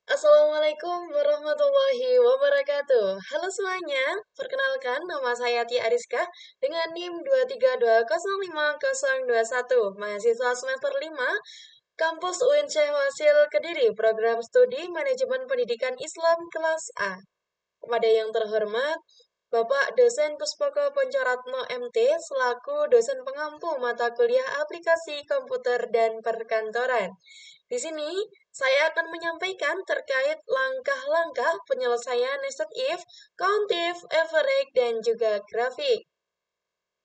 Assalamualaikum warahmatullahi wabarakatuh. Halo semuanya, perkenalkan nama saya Tia Ariska dengan NIM 2320501, mahasiswa semester 5, Kampus UIN Syekh Wasil Kediri, Program Studi Manajemen Pendidikan Islam kelas A. Kepada yang terhormat, Bapak Dosen Puspoko Poncoratno MT selaku dosen pengampu mata kuliah aplikasi komputer dan perkantoran. Di sini saya akan menyampaikan terkait langkah-langkah penyelesaian nested if, countif, average, dan juga grafik.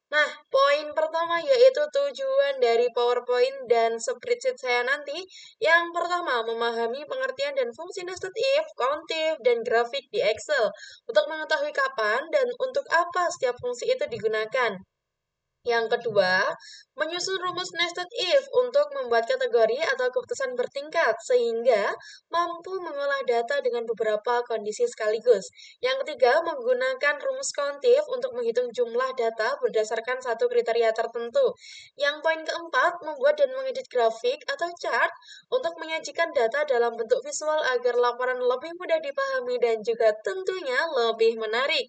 Nah, poin pertama yaitu tujuan dari PowerPoint dan spreadsheet saya nanti. Yang pertama, memahami pengertian dan fungsi nested if, countif, dan grafik di Excel untuk mengetahui kapan dan untuk apa setiap fungsi itu digunakan. Yang kedua, menyusun rumus nested if untuk membuat kategori atau keputusan bertingkat sehingga mampu mengolah data dengan beberapa kondisi sekaligus. Yang ketiga, menggunakan rumus countif untuk menghitung jumlah data berdasarkan satu kriteria tertentu. Yang poin keempat, membuat dan mengedit grafik atau chart untuk menyajikan data dalam bentuk visual agar laporan lebih mudah dipahami dan juga tentunya lebih menarik.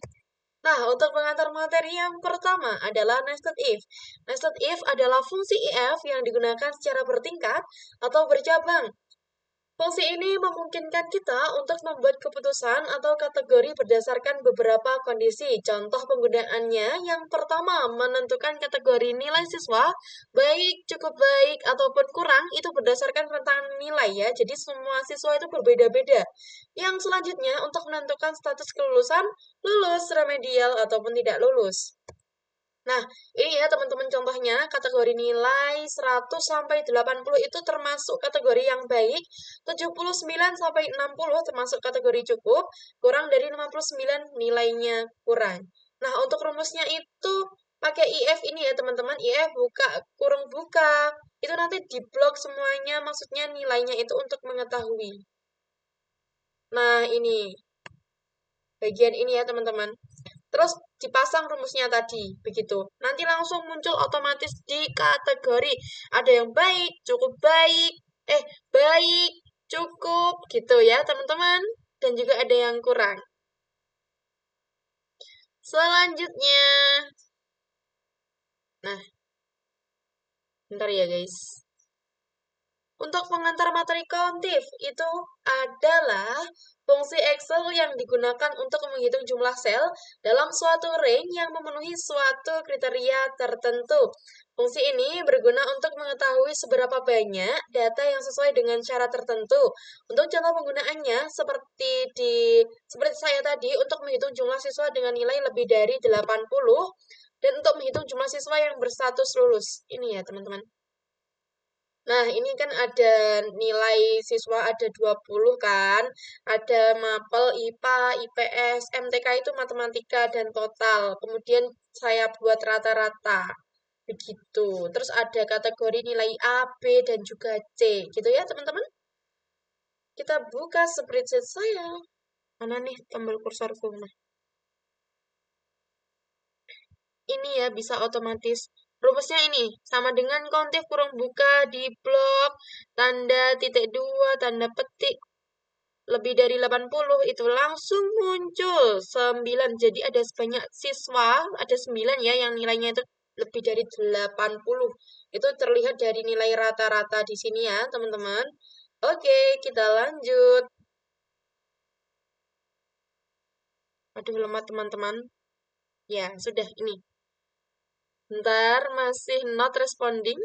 Nah, untuk pengantar materi yang pertama adalah nested if. Nested if adalah fungsi if yang digunakan secara bertingkat atau bercabang. Fungsi ini memungkinkan kita untuk membuat keputusan atau kategori berdasarkan beberapa kondisi. Contoh penggunaannya, yang pertama, menentukan kategori nilai siswa, baik, cukup baik, ataupun kurang, itu berdasarkan rentang nilai ya. Jadi semua siswa itu berbeda-beda. Yang selanjutnya, untuk menentukan status kelulusan, lulus, remedial, ataupun tidak lulus. Nah, ini ya teman-teman contohnya, kategori nilai 100 sampai 80 itu termasuk kategori yang baik, 79 sampai 60 termasuk kategori cukup, kurang dari 59 nilainya kurang. Nah, untuk rumusnya itu pakai IF ini ya teman-teman, IF buka, kurung buka, itu nanti diblok semuanya, maksudnya nilainya itu untuk mengetahui. Nah, ini, bagian ini ya teman-teman. Terus dipasang rumusnya tadi, begitu. Nanti langsung muncul otomatis di kategori. Ada yang baik, cukup baik, baik, cukup, gitu ya teman-teman. Dan juga ada yang kurang. Selanjutnya, nah, bentar ya guys. Untuk pengantar materi countif, itu adalah fungsi Excel yang digunakan untuk menghitung jumlah sel dalam suatu range yang memenuhi suatu kriteria tertentu. Fungsi ini berguna untuk mengetahui seberapa banyak data yang sesuai dengan syarat tertentu. Untuk contoh penggunaannya, seperti saya tadi, untuk menghitung jumlah siswa dengan nilai lebih dari 80, dan untuk menghitung jumlah siswa yang berstatus lulus. Ini ya, teman-teman. Nah, ini kan ada nilai siswa ada 20 kan, ada mapel, IPA, IPS, MTK itu matematika dan total. Kemudian saya buat rata-rata. Begitu. Terus ada kategori nilai A, B, dan juga C. Gitu ya, teman-teman. Kita buka spreadsheet saya. Mana nih tombol kursorku? Nah, ini ya bisa otomatis. Rumusnya ini sama dengan kontif kurung buka di blok tanda titik dua tanda petik lebih dari 80 itu langsung muncul 9. Jadi ada sebanyak siswa, ada 9 ya yang nilainya itu lebih dari 80. Itu terlihat dari nilai rata-rata di sini ya, teman-teman. Oke, kita lanjut. Aduh, lemah teman-teman. Ya, sudah ini. Bentar, masih not responding.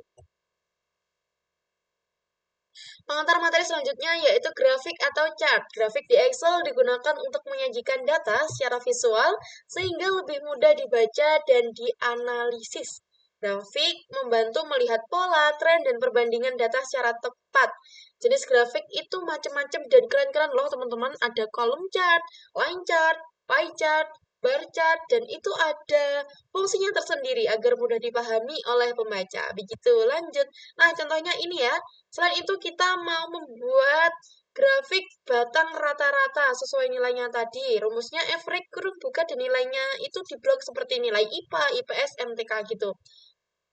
Pengantar materi selanjutnya yaitu grafik atau chart. Grafik di Excel digunakan untuk menyajikan data secara visual sehingga lebih mudah dibaca dan dianalisis. Grafik membantu melihat pola, tren, dan perbandingan data secara tepat. Jenis grafik itu macam-macam dan keren-keren loh teman-teman. Ada column chart, line chart, pie chart, bar chart, dan itu ada fungsinya tersendiri agar mudah dipahami oleh pembaca. Begitu, lanjut. Nah, contohnya ini ya. Selain itu, kita mau membuat grafik batang rata-rata sesuai nilainya tadi. Rumusnya average kurung buka dan nilainya itu di blok seperti nilai IPA, IPS, MTK gitu.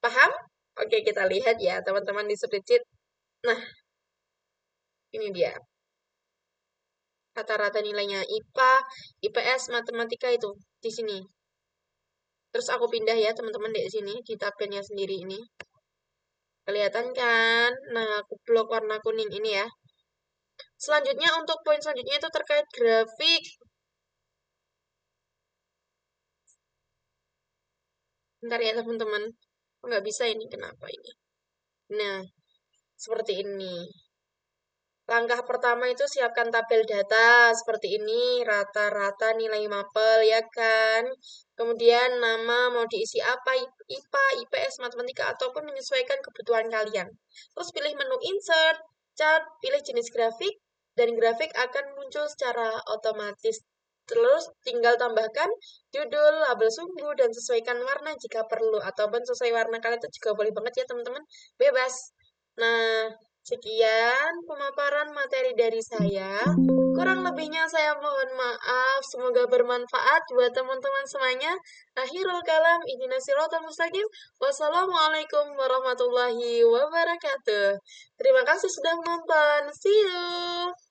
Paham? Oke, kita lihat ya teman-teman di spreadsheet. Nah, ini dia. rata-rata nilainya IPA, IPS, matematika itu di sini. Terus aku pindah ya teman-teman di sini di tabelnya sendiri ini. Kelihatan kan? Nah, aku blok warna kuning ini ya. Selanjutnya untuk poin selanjutnya itu terkait grafik. Bentar ya teman-teman. Nggak bisa ini, kenapa ini? Nah, seperti ini. Langkah pertama itu siapkan tabel data seperti ini, rata-rata nilai mapel ya kan. Kemudian nama mau diisi apa, IPA, IPS, matematika, ataupun menyesuaikan kebutuhan kalian. Terus pilih menu insert, chart, pilih jenis grafik, dan grafik akan muncul secara otomatis. Terus tinggal tambahkan judul, label sumbu, dan sesuaikan warna jika perlu. Ataupun sesuai warna kalian itu juga boleh banget ya teman-teman, bebas. Nah, sekian pemaparan materi dari saya. Kurang lebihnya saya mohon maaf. Semoga bermanfaat buat teman-teman semuanya. Akhirul kalam, ihdinas siratal mustaqim. Wassalamualaikum warahmatullahi wabarakatuh. Terima kasih sudah menonton. See you.